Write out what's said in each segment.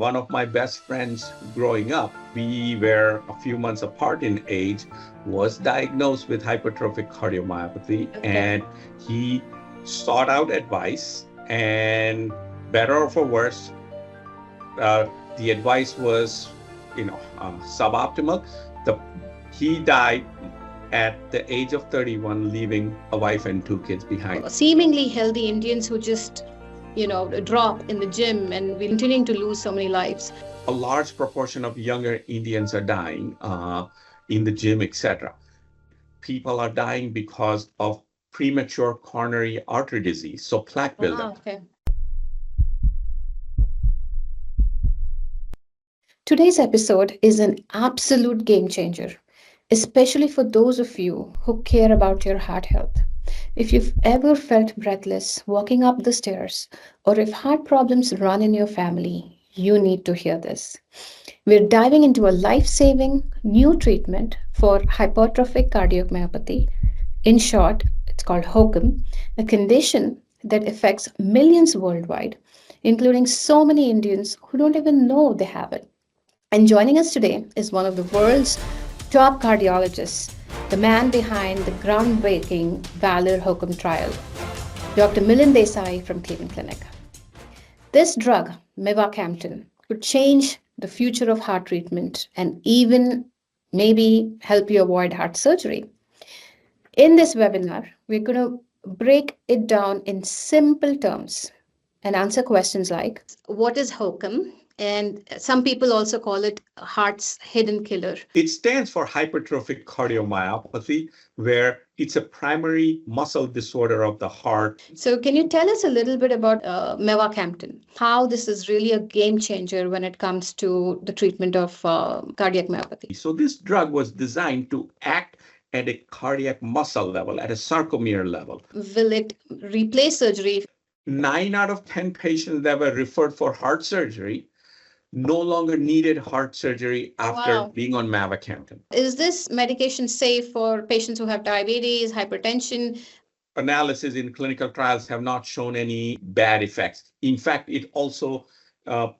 one of my best friends growing up, we were a few months apart in age, was diagnosed with hypertrophic cardiomyopathy. Okay. And he sought out advice, and better or for worse, the advice was, suboptimal. He died at the age of 31, leaving a wife and 2 kids behind. Seemingly healthy Indians who just, drop in the gym, and we're continuing to lose so many lives. A large proportion of younger Indians are dying in the gym, etc. People are dying because of premature coronary artery disease, so plaque buildup. Okay. Today's episode is an absolute game changer, especially for those of you who care about your heart health. If you've ever felt breathless walking up the stairs, or if heart problems run in your family, you need to hear this. We're diving into a life saving new treatment for hypertrophic cardiomyopathy. In short, it's called HOCM, a condition that affects millions worldwide, including so many Indians who don't even know they have it. And joining us today is one of the world's top cardiologists, the man behind the groundbreaking Valvular HOCM trial, Dr.Milind Desai from Cleveland Clinic. This drug, Mavacamten, could change the future of heart treatment and even maybe help you avoid heart surgery. In this webinar, we're going to break it down in simple terms and answer questions like, What is HOCM? And some people also call it heart's hidden killer. It stands for hypertrophic cardiomyopathy, where it's a primary muscle disorder of the heart. So can you tell us a little bit about Mavacamten, how this is really a game changer when it comes to the treatment of cardiac myopathy? So this drug was designed to act at a cardiac muscle level, at a sarcomere level. Will it replace surgery? 9 out of 10 patients that were referred for heart surgery no longer needed heart surgery after being on Mavacamten. Is this medication safe for patients who have diabetes, hypertension? Analysis in clinical trials have not shown any bad effects. In fact, it also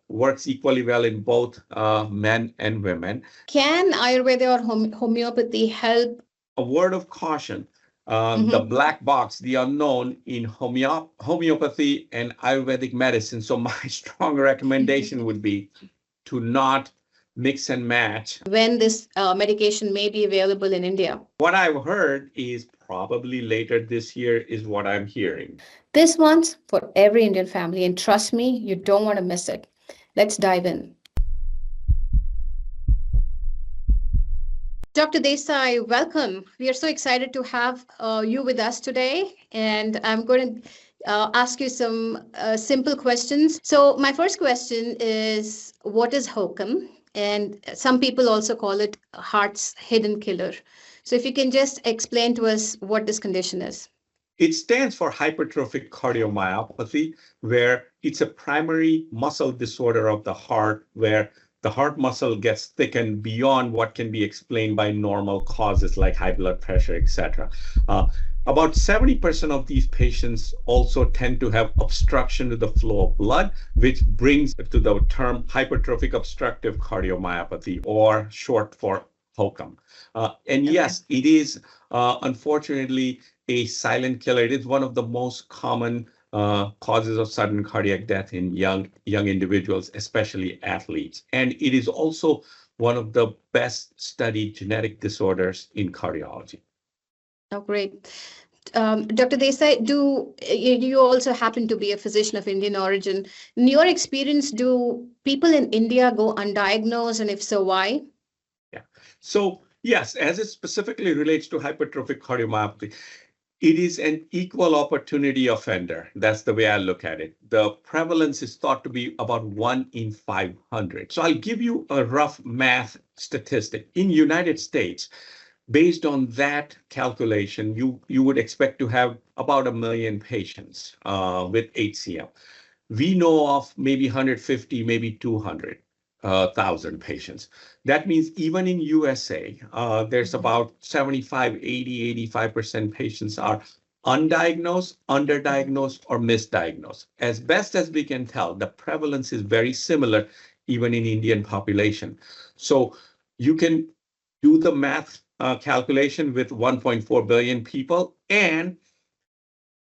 works equally well in both men and women. Can Ayurveda or homeopathy help? A word of caution. The black box, the unknown in homeopathy and Ayurvedic medicine. So my strong recommendation would be to not mix and match. When this medication may be available in India? What I've heard is probably later this year is what I'm hearing. this one's for every Indian family, and trust me, you don't want to miss it. Let's dive in. Dr. Desai, welcome. We are so excited to have you with us today, and I'm going to ask you some simple questions. So my first question is, what is HOCM? And some people also call it heart's hidden killer. So if you can just explain to us what this condition is. It stands for hypertrophic cardiomyopathy, where it's a primary muscle disorder of the heart, where the heart muscle gets thickened beyond what can be explained by normal causes like high blood pressure, etc. About 70% of these patients also tend to have obstruction to the flow of blood, which brings to the term hypertrophic obstructive cardiomyopathy, or short for HOCM. And yes, it is unfortunately a silent killer. It is one of the most common causes of sudden cardiac death in young individuals, especially athletes. And it is also one of the best studied genetic disorders in cardiology. Oh, great. Dr. Desai, you also happen to be a physician of Indian origin. In your experience, do people in India go undiagnosed, and if so, why? Yeah. So yes, as it specifically relates to hypertrophic cardiomyopathy, it is an equal opportunity offender. That's the way I look at it. The prevalence is thought to be about 1 in 500. So I'll give you a rough math statistic. In United States, based on that calculation, you would expect to have about 1 million patients with HCM. We know of maybe 150, maybe 200,000 patients. That means even in USA, there's about 75, 80, 85% patients are undiagnosed, underdiagnosed, or misdiagnosed. As best as we can tell, the prevalence is very similar even in Indian population. So you can do the math calculation with 1.4 billion people, and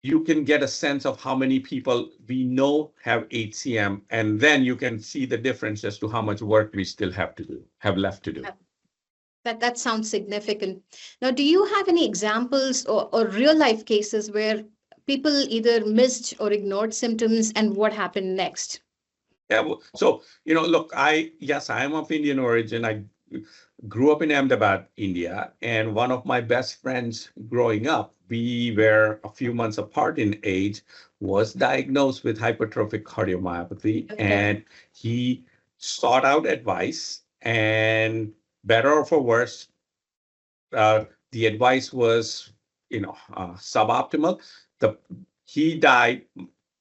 you can get a sense of how many people we know have HCM, and then you can see the difference as to how much work we still have left to do. That sounds significant. Now, do you have any examples or real life cases where people either missed or ignored symptoms, and what happened next? Yeah, well, so, look, yes, I am of Indian origin. I grew up in Ahmedabad, India, and one of my best friends growing up, we were a few months apart in age, was diagnosed with hypertrophic cardiomyopathy, and he sought out advice, and better or for worse, the advice was, suboptimal. He died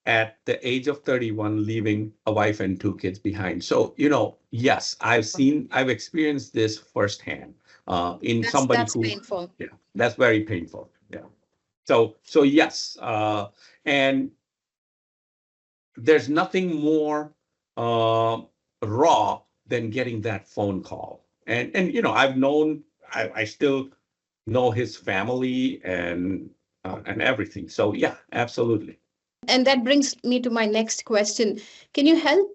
at the age of 31, leaving a wife and 2 kids behind. So, yes, I've experienced this firsthand in somebody that's painful. Yeah, that's very painful. Yeah. So yes, and there's nothing more raw than getting that phone call. And I still know his family and everything. So yeah, absolutely. And that brings me to my next question. Can you help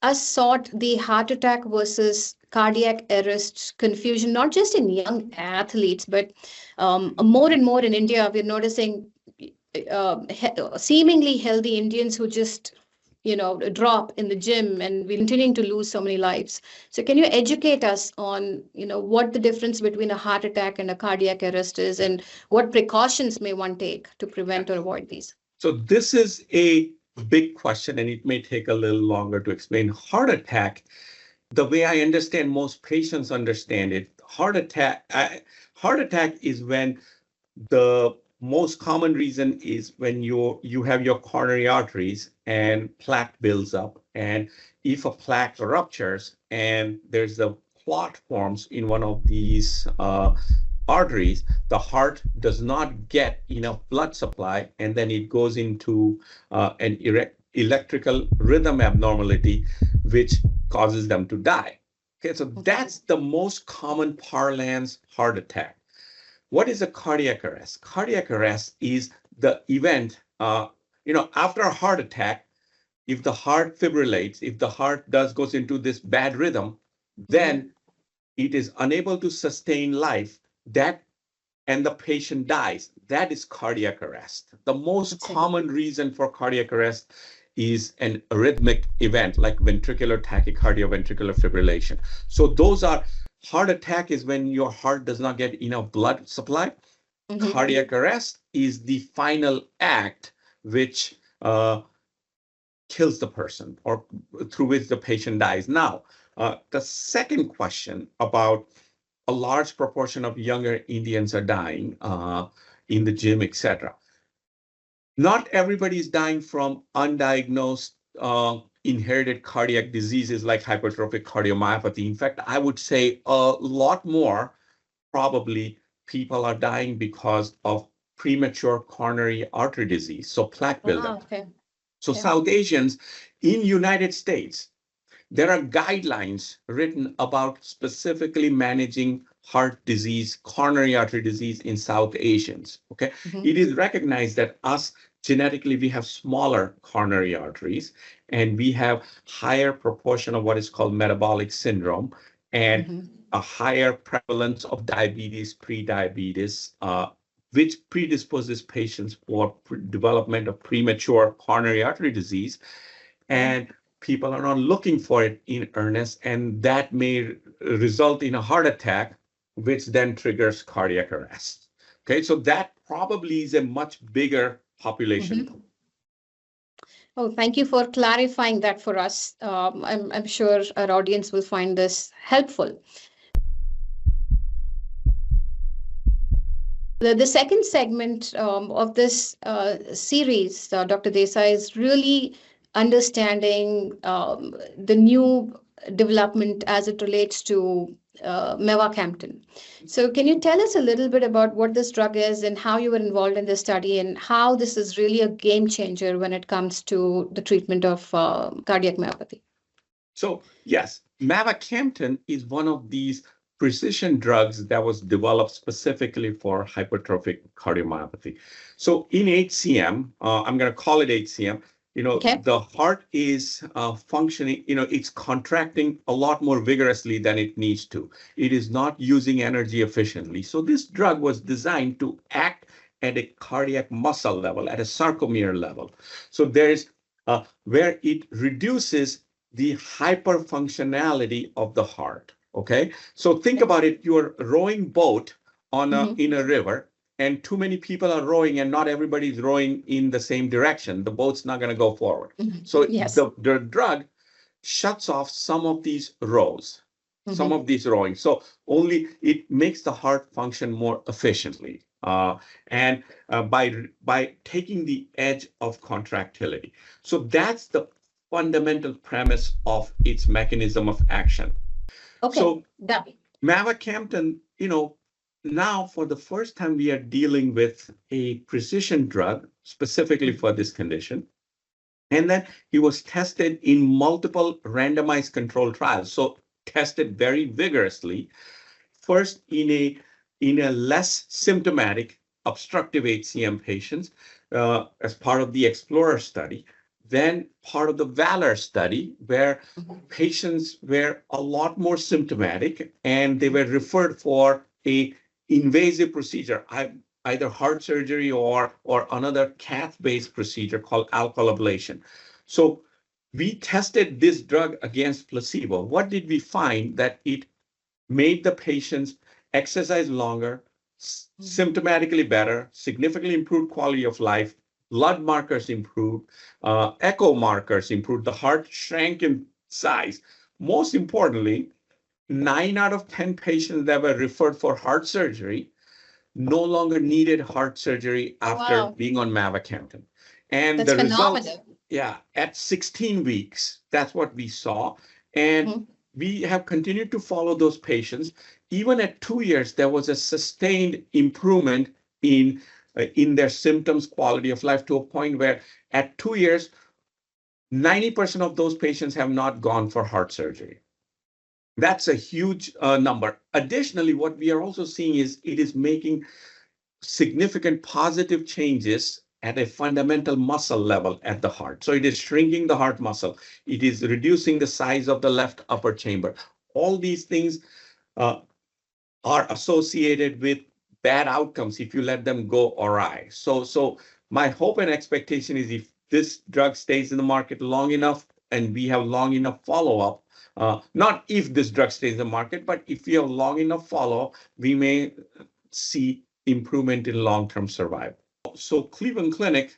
us sort the heart attack versus cardiac arrest confusion, not just in young athletes, but more and more in India? We're noticing seemingly healthy Indians who just drop in the gym, and we're continuing to lose so many lives. So can you educate us on what the difference between a heart attack and a cardiac arrest is, and what precautions may one take to prevent or avoid these? So this is a big question, and it may take a little longer to explain. Heart attack, the way I understand most patients understand it, heart attack is when the most common reason is when you have your coronary arteries and plaque builds up. And if a plaque ruptures and there's a clot forms in one of these arteries, the heart does not get enough blood supply, and then it goes into an electrical rhythm abnormality, which causes them to die. Okay, so that's the most common parlance heart attack. What is a cardiac arrest? Cardiac arrest is the event, after a heart attack, if the heart fibrillates, if the heart goes into this bad rhythm, then it is unable to sustain life, and the patient dies. That is cardiac arrest. The most common reason for cardiac arrest is an arrhythmic event like ventricular tachycardia, ventricular fibrillation. So heart attack is when your heart does not get enough blood supply. Cardiac arrest is the final act which kills the person, or through which the patient dies. Now, the second question about a large proportion of younger Indians are dying in the gym, etc. Not everybody is dying from undiagnosed inherited cardiac diseases like hypertrophic cardiomyopathy. In fact, I would say a lot more probably people are dying because of premature coronary artery disease, so plaque buildup. So South Asians in United States, there are guidelines written about specifically managing heart disease, coronary artery disease in South Asians. Okay, it is recognized that genetically we have smaller coronary arteries, and we have higher proportion of what is called metabolic syndrome, and a higher prevalence of diabetes, pre-diabetes, which predisposes patients for development of premature coronary artery disease. And people are not looking for it in earnest, and that may result in a heart attack, which then triggers cardiac arrest. Okay, so that probably is a much bigger population. Oh, thank you for clarifying that for us. I'm sure our audience will find this helpful. The second segment of this series, Dr. Desai, is really understanding the new development as it relates to Mavacamten. So can you tell us a little bit about what this drug is and how you were involved in the study, and how this is really a game changer when it comes to the treatment of cardiac myopathy? So yes, Mavacamten is one of these precision drugs that was developed specifically for hypertrophic cardiomyopathy. So in HCM, I'm going to call it HCM. Okay. The heart is functioning, it's contracting a lot more vigorously than it needs to. It is not using energy efficiently. So this drug was designed to act at a cardiac muscle level, at a sarcomere level. So there's where it reduces the hyperfunctionality of the heart. Okay, so think about it: you're rowing boat in a river, and too many people are rowing, and not everybody's rowing in the same direction. The boat's not going to go forward. So Yes. the drug shuts off some of these rows, some of these rowing. So only it makes the heart function more efficiently, and by taking the edge of contractility. So that's the fundamental premise of its mechanism of action. Okay. So Mavacamten, now for the first time we are dealing with a precision drug specifically for this condition. And then he was tested in multiple randomized controlled trials. So tested very vigorously, first in a less symptomatic obstructive HCM patients as part of the Explorer study. Then part of the Valor study, where patients were a lot more symptomatic and they were referred for a invasive procedure, either heart surgery or another cath-based procedure called alcohol ablation. So we tested this drug against placebo. What did we find? That it made the patients exercise longer, symptomatically better, significantly improved quality of life, blood markers improved, echo markers improved, the heart shrank in size. Most importantly, 9 out of 10 patients that were referred for heart surgery no longer needed heart surgery after being on Mavacamten. And that's the results, phenomenal. at 16 weeks, that's what we saw. And we have continued to follow those patients. Even at 2 years, there was a sustained improvement in their symptoms, quality of life, to a point where at 2 years, 90% of those patients have not gone for heart surgery. That's a huge number. Additionally, what we are also seeing is it is making significant positive changes at a fundamental muscle level at the heart. So it is shrinking the heart muscle. It is reducing the size of the left upper chamber. All these things are associated with bad outcomes if you let them go awry. So my hope and expectation is, if this drug stays in the market long enough and we have long enough follow-up, not if this drug stays in the market, but if we have long enough follow-up, we may see improvement in long-term survival. So Cleveland Clinic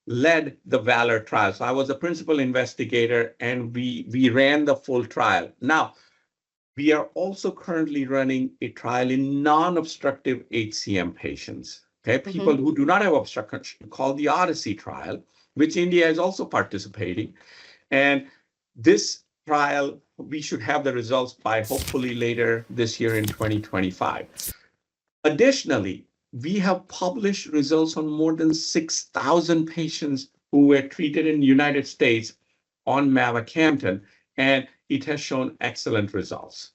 led the Valor trial. So I was a principal investigator, and we ran the full trial. Now, we are also currently running a trial in non-obstructive HCM patients. Okay, people who do not have obstruction, called the Odyssey trial, which India is also participating. And this trial, we should have the results by hopefully later this year in 2025. Additionally, we have published results on more than 6,000 patients who were treated in the United States on Mavacamten, and it has shown excellent results.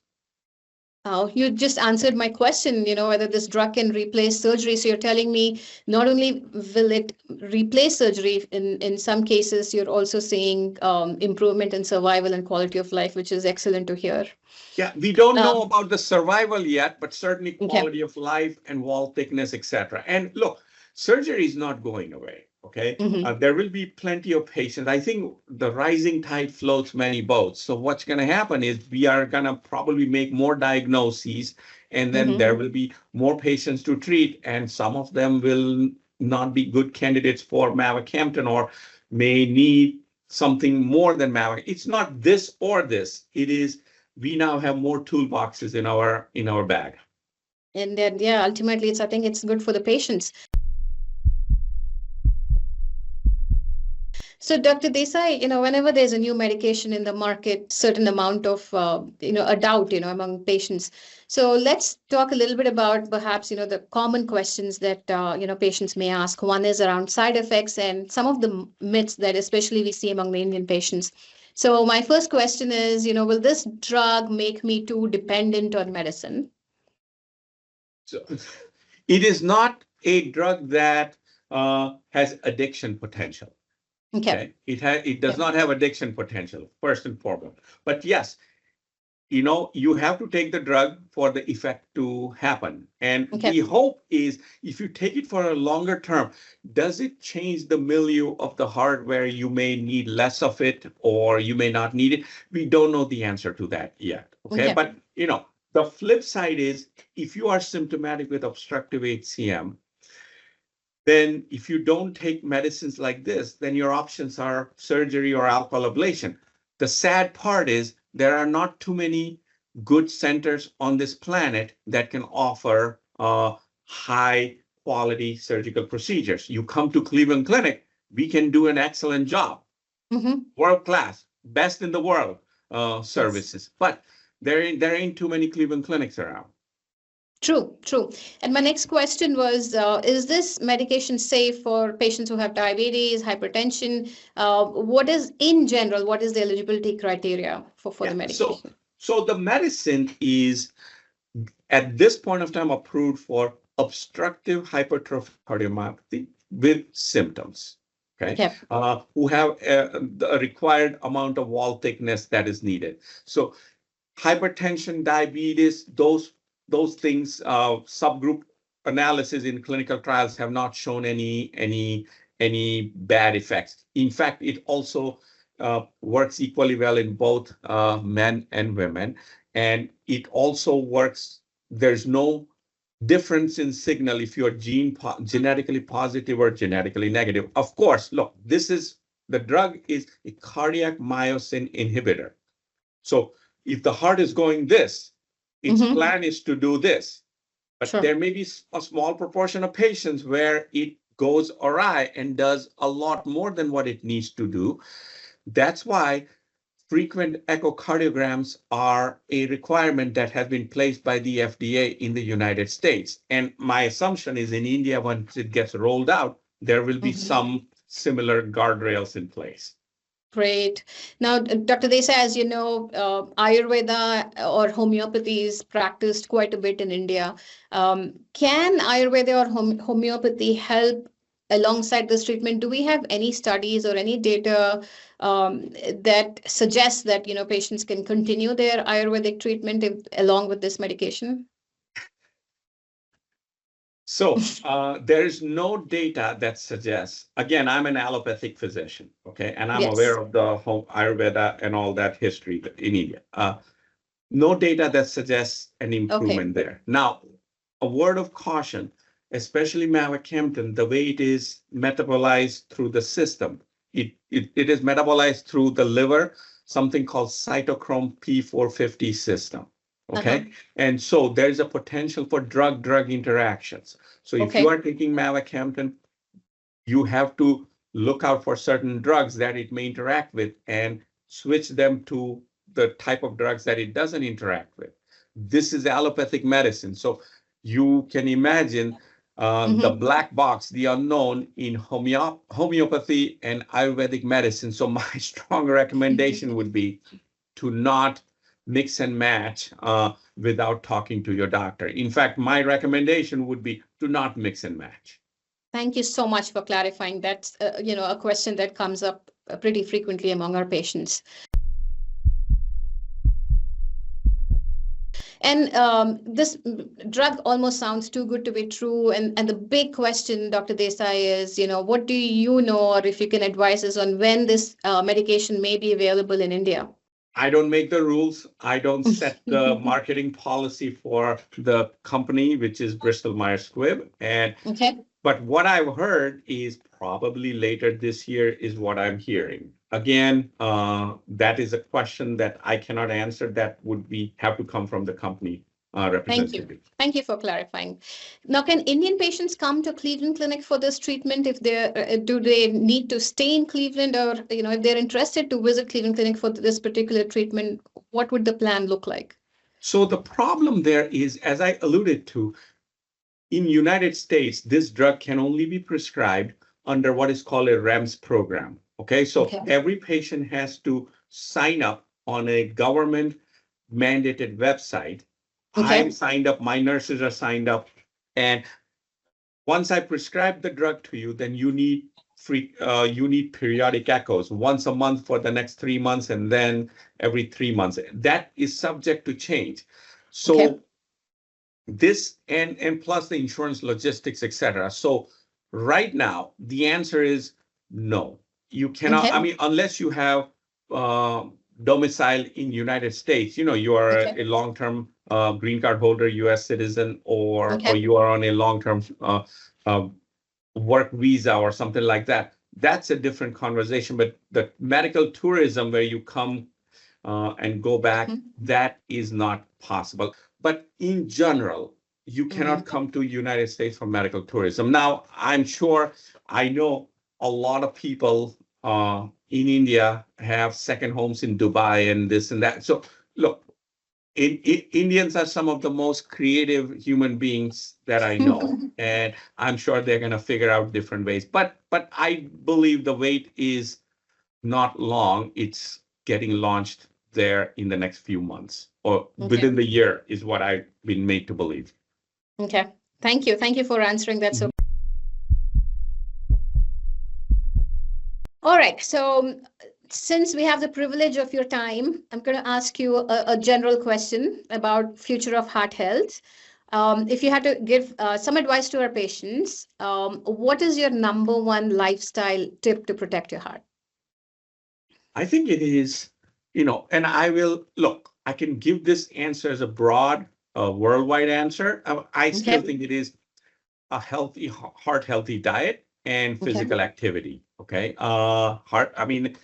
Oh, you just answered my question, whether this drug can replace surgery. So you're telling me not only will it replace surgery, in some cases, you're also seeing improvement in survival and quality of life, which is excellent to hear. Yeah, we don't know about the survival yet, but certainly quality of life and wall thickness, etc. And look, surgery is not going away. Okay, there will be plenty of patients. I think the rising tide floats many boats. So what's going to happen is we are going to probably make more diagnoses, and then there will be more patients to treat, and some of them will not be good candidates for Mavacamten or may need something more than Mavacamten. It's not this or this. It is, we now have more toolboxes in our bag. And then, ultimately, I think it's good for the patients. So, Dr. Desai, whenever there's a new medication in the market, certain amount of, a doubt, among patients. So let's talk a little bit about perhaps, the common questions that, patients may ask. One is around side effects and some of the myths that especially we see among the Indian patients. So my first question is, will this drug make me too dependent on medicine? So it is not a drug that has addiction potential. Okay. It does not have addiction potential, first and foremost. But yes, you have to take the drug for the effect to happen. And the hope is if you take it for a longer term, does it change the milieu of the heart where you may need less of it or you may not need it? We don't know the answer to that yet. Okay. But, the flip side is if you are symptomatic with obstructive HCM, then if you don't take medicines like this, then your options are surgery or alcohol ablation. The sad part is there are not too many good centers on this planet that can offer high quality surgical procedures. You come to Cleveland Clinic, we can do an excellent job, world class, best in the world services, but there ain't too many Cleveland clinics around. True. And my next question was, is this medication safe for patients who have diabetes, hypertension? What is the eligibility criteria for the medication? So the medicine is, at this point of time, approved for obstructive hypertrophic cardiomyopathy with symptoms, who have a required amount of wall thickness that is needed. So hypertension, diabetes, those things, subgroup analysis in clinical trials have not shown any bad effects. In fact, it also works equally well in both men and women. And it also works, there's no difference in signal if you're genetically positive or genetically negative. Of course, look, the drug is a cardiac myosin inhibitor. So if the heart is going this, its plan is to do this, but there may be a small proportion of patients where it goes awry and does a lot more than what it needs to do. That's why frequent echocardiograms are a requirement that has been placed by the FDA in the United States. And my assumption is in India, once it gets rolled out, there will be some similar guardrails in place. Great. Now, Dr. Desai, as you know, Ayurveda or homeopathy is practiced quite a bit in India. Can Ayurveda or homeopathy help alongside this treatment? Do we have any studies or any data that suggests that, patients can continue their Ayurvedic treatment along with this medication? So there is no data that suggests, again, I'm an allopathic physician, okay, and I'm aware of the whole Ayurveda and all that history in India. No data that suggests an improvement there. Now, a word of caution, especially Mavacamten, the way it is metabolized through the system, it is metabolized through the liver, something called cytochrome P450 system. Okay. And so there's a potential for drug-drug interactions. So if you are taking Mavacamten, you have to look out for certain drugs that it may interact with and switch them to the type of drugs that it doesn't interact with. This is allopathic medicine. So you can imagine the black box, the unknown in homeopathy and Ayurvedic medicine. So my strong recommendation would be to not mix and match without talking to your doctor. In fact, my recommendation would be to not mix and match. Thank you so much for clarifying. That's a question that comes up pretty frequently among our patients. And this drug almost sounds too good to be true. And the big question, Dr. Desai, is, what do you know, or if you can advise us on when this medication may be available in India? I don't make the rules. I don't set the marketing policy for the company, which is Bristol Myers Squibb. But what I've heard is probably later this year is what I'm hearing. Again, that is a question that I cannot answer. That would have to come from the company representative. Thank you for clarifying. Now, can Indian patients come to Cleveland Clinic for this treatment? Do they need to stay in Cleveland, or if they're interested to visit Cleveland Clinic for this particular treatment, what would the plan look like? So the problem there is, as I alluded to, in United States, this drug can only be prescribed under what is called a REMS program. Okay, so every patient has to sign up on a government mandated website. Okay. I'm signed up, my nurses are signed up, and once I prescribe the drug to you, then you need periodic echoes once a month for the next 3 months, and then every 3 months. That is subject to change. So Okay. this and plus the insurance logistics, etc. So right now, the answer is no. You cannot. Okay. I mean, unless you have domicile in United States, you are Okay. a long-term green card holder, U.S. citizen, or Okay. you are on a long-term work visa or something like that. That's a different conversation. But the medical tourism where you come and go back, that is not possible. But in general, you cannot come to United States for medical tourism. Now, I'm sure I know a lot of people in India have second homes in Dubai and this and that. So look, Indians are some of the most creative human beings that I know, and I'm sure they're going to figure out different ways. But I believe the wait is not long. It's getting launched there in the next few months or within the year is what I've been made to believe. Okay. Thank you. Thank you for answering that. So, all right. So, since we have the privilege of your time, I'm going to ask you a general question about future of heart health. If you had to give some advice to our patients, what is your number one lifestyle tip to protect your heart? I think it is, and I will look, I can give this answer as a broad, worldwide answer. I still think it is a healthy, heart healthy diet and physical activity. Okay. I mean,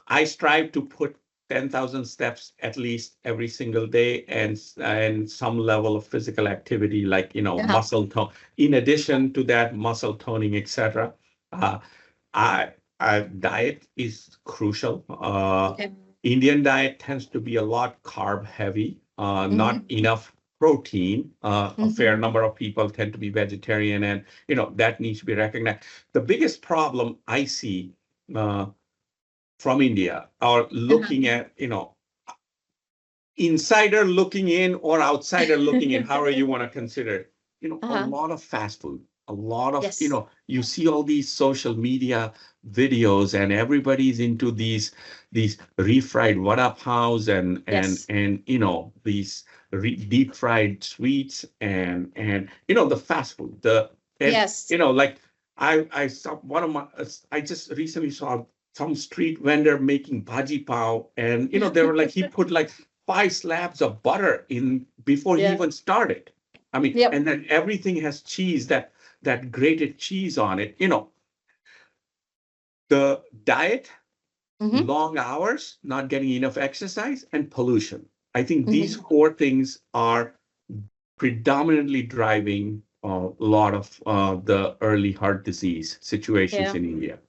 I strive to put 10,000 steps at least every single day and some level of physical activity like, muscle tone. In addition to that, muscle toning, etc. Diet is crucial. Indian diet tends to be a lot carb heavy, not enough protein. A fair number of people tend to be vegetarian, and that needs to be recognized. The biggest problem I see from India are looking at, insider looking in or outsider looking in, however you want to consider it. A lot of fast food, a lot of, you see all these social media videos and everybody's into these refried vada paos and these deep fried sweets and the fast food, like I saw I just recently saw some street vendor making bhaji pav, and they were like, he put like 5 slabs of butter in before he even started. I mean, and then everything has cheese, that grated cheese on it. The diet, long hours, not getting enough exercise, and pollution. I think these 4 things are predominantly driving a lot of the early heart disease situations in India.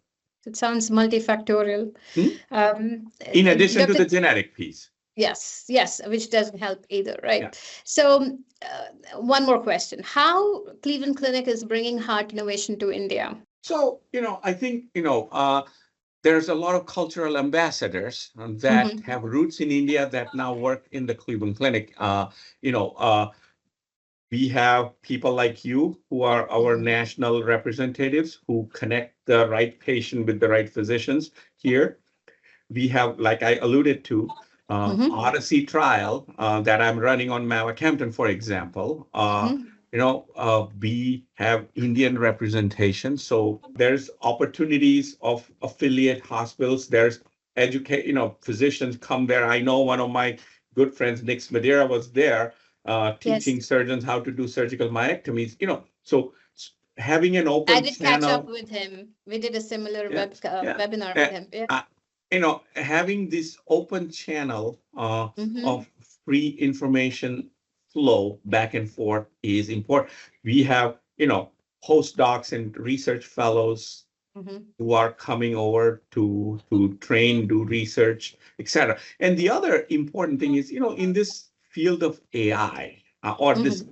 It sounds multifactorial. In addition to the genetic piece. Yes, which doesn't help either, right? Yeah. So one more question. How Cleveland Clinic is bringing heart innovation to India? So, I think, there's a lot of cultural ambassadors that have roots in India that now work in the Cleveland Clinic. We have people like you who are our national representatives who connect the right patient with the right physicians here. We have, like I alluded to, Odyssey trial that I'm running on Mavacamten, for example. We have Indian representation. So there's opportunities of affiliate hospitals. There's physicians come there. I know one of my good friends, Nick Madeira, was there teaching surgeons how to do surgical myectomies. So having an open channel. I did catch up with him. We did a similar webinar with him. Having this open channel of free information flow back and forth is important. We have, postdocs and research fellows who are coming over to train, do research, etc. And the other important thing is, in this field of AI or this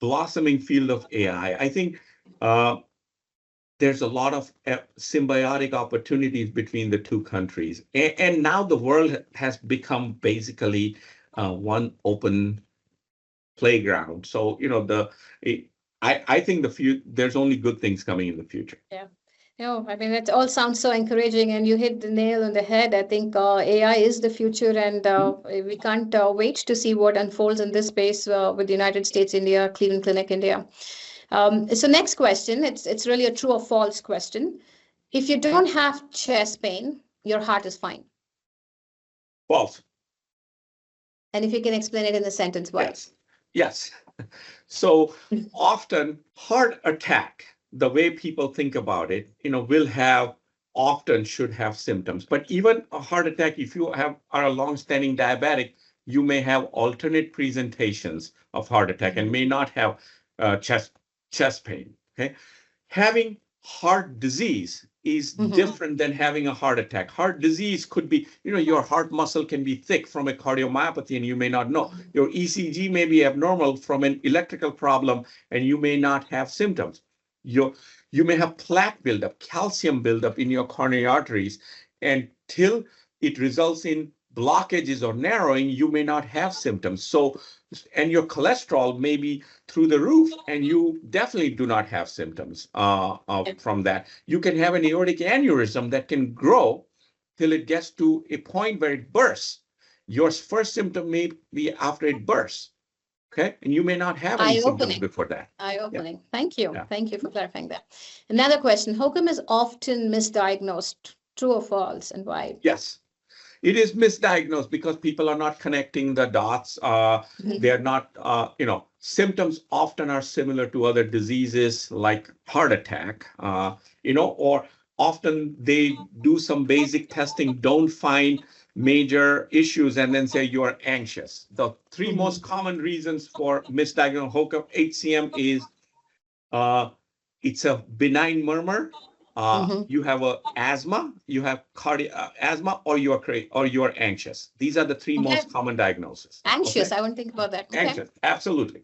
blossoming field of AI, I think there's a lot of symbiotic opportunities between the two countries. And now the world has become basically one open playground. So, I think there's only good things coming in the future. Yeah. No, I mean, it all sounds so encouraging, and you hit the nail on the head. I think AI is the future, and we can't wait to see what unfolds in this space with the United States, India, Cleveland Clinic, India. So next question, it's really a true or false question. If you don't have chest pain, your heart is fine. False. And if you can explain it in a sentence, why? Yes. So often heart attack, the way people think about it, should have symptoms. But even a heart attack, if you are a long-standing diabetic, you may have alternate presentations of heart attack and may not have chest pain. Okay, having heart disease is different than having a heart attack. Heart disease could be, your heart muscle can be thick from a cardiomyopathy and you may not know. Your ECG may be abnormal from an electrical problem and you may not have symptoms. You may have plaque buildup, calcium buildup in your coronary arteries, and till it results in blockages or narrowing, you may not have symptoms. So, and your cholesterol may be through the roof, and you definitely do not have symptoms from that. You can have an aortic aneurysm that can grow till it gets to a point where it bursts. Your first symptom may be after it bursts. Okay, and you may not have any symptoms before that. Eye-opening. Yeah. Thank you. Yeah. Thank you for clarifying that. Another question: HOCM is often misdiagnosed. True or false, and why? Yes. It is misdiagnosed because people are not connecting the dots. They're not, symptoms often are similar to other diseases like heart attack, or often they do some basic testing, don't find major issues, and then say you are anxious. The three most common reasons for misdiagnosed HCM is it's a benign murmur. You have asthma, you have asthma, or you're anxious. These are the three most common diagnoses. Anxious, I wouldn't think about that. Anxious, absolutely.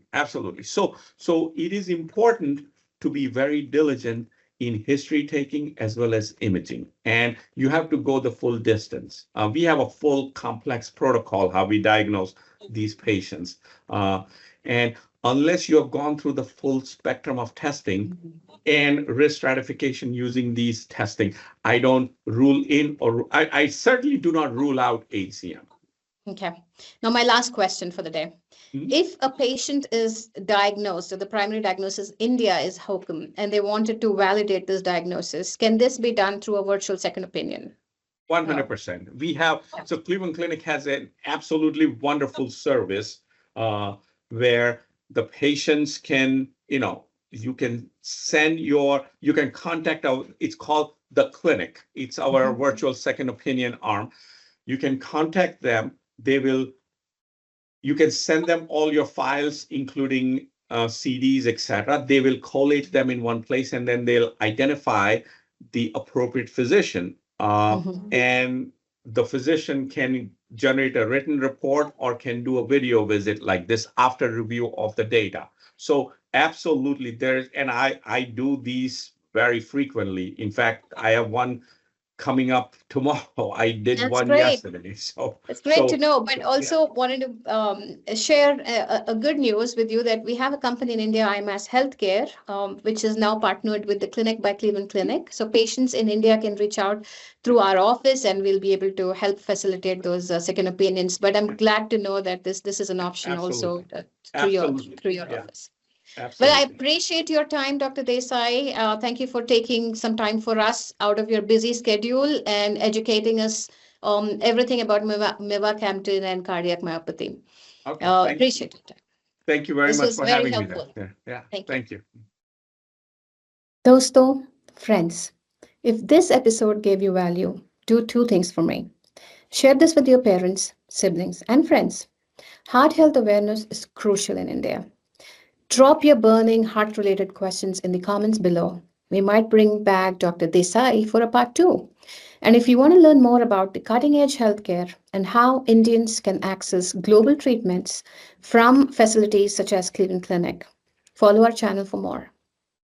So it is important to be very diligent in history taking as well as imaging, and you have to go the full distance. We have a full complex protocol how we diagnose these patients, and unless you have gone through the full spectrum of testing and risk stratification using these testing, I don't rule in, or I certainly do not rule out HCM. Okay. Now, my last question for the day. If a patient is diagnosed, or the primary diagnosis India is HOCM, and they wanted to validate this diagnosis, can this be done through a virtual second opinion? 100%. We have, so Cleveland Clinic has an absolutely wonderful service where the patients can, you can contact it's called The Clinic. It's our virtual second opinion arm. You can contact them. You can send them all your files, including CDs, etc. They will collate them in one place, and then they'll identify the appropriate physician. And the physician can generate a written report or can do a video visit like this after review of the data. So absolutely, and I do these very frequently. In fact, I have one coming up tomorrow. I did That's one great. yesterday. So it's great to know, but also wanted to share a good news with you that we have a company in India, IMAS Healthcare, which is now partnered with the Clinic by Cleveland Clinic. So patients in India can reach out through our office, and we'll be able to help facilitate those second opinions. But I'm glad to know that this is an option also through your office. Absolutely. Well, I appreciate your time, Dr. Desai. Thank you for taking some time for us out of your busy schedule and educating us on everything about Mavacamten and cardiac myopathy. Okay, appreciate it. Thank you very much for having me there. Yeah, thank you. Dosto, friends, if this episode gave you value, do two things for me. Share this with your parents, siblings, and friends. Heart health awareness is crucial in India. Drop your burning heart-related questions in the comments below. We might bring back Dr. Desai for a part 2. And if you want to learn more about the cutting-edge healthcare and how Indians can access global treatments from facilities such as Cleveland Clinic, follow our channel for more.